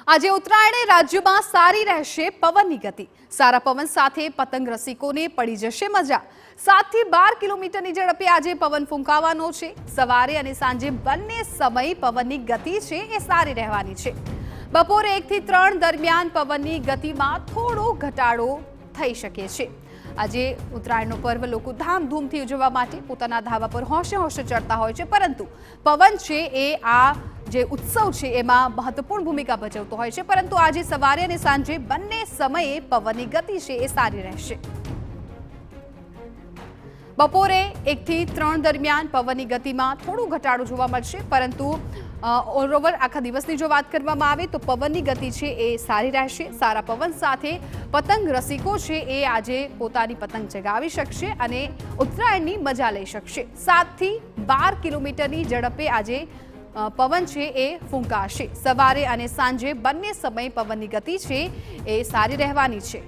આજે ઉત્તરાયણે રાજ્યમાં સારી રહેશે પવનની ગતિ। સારા પવન સાથે પતંગ રસિકોને પડી જશે મજા। 7 થી 12 કિલોમીટરની ઝડપે આજે પવન ફૂંકાવાનો છે। સવારે અને સાંજે બંને સમય પવનની ગતિ છે એ સારી રહેવાની છે। બપોરે 1 થી 3 દરમિયાન પવનની ગતિમાં થોડો ઘટાડો થઈ શકે છે। આજે ઉત્તરાયણનો પર્વ લોકો ધામધૂમથી ઉજવવા માટે પોતાના ધાબા પર હોંશે હોંશે ચડતા હોય છે, પરંતુ પવન છે એ આ જે ઉત્સવ છે એમાં મહત્વપૂર્ણ ભૂમિકા ભજવતો હોય છે। પરંતુ આજે સવારે અને સાંજે બંને સમયે પવનની ગતિ છે એ સારી રહેશે। બપોરે 1 થી 3 દરમિયાન પવનની ગતિમાં થોડો ઘટાડો જોવા મળશે, પરંતુ ઓવરઓલ આખા દિવસની જો વાત કરવામાં આવે તો પવનની ગતિ છે એ સારી રહેશે। સારા પવન સાથે પતંગ રસિકો છે એ આજે પોતાની પતંગ ચગાવી શકશે અને ઉત્તરાયણની મજા લઈ શકશે। 7 થી 12 કિલોમીટરની ઝડપે આજે પવન છે એ ફૂંકાશે। સવારે અને સાંજે બંને સમય પવનની ગતિ છે એ સારી રહેવાની છે।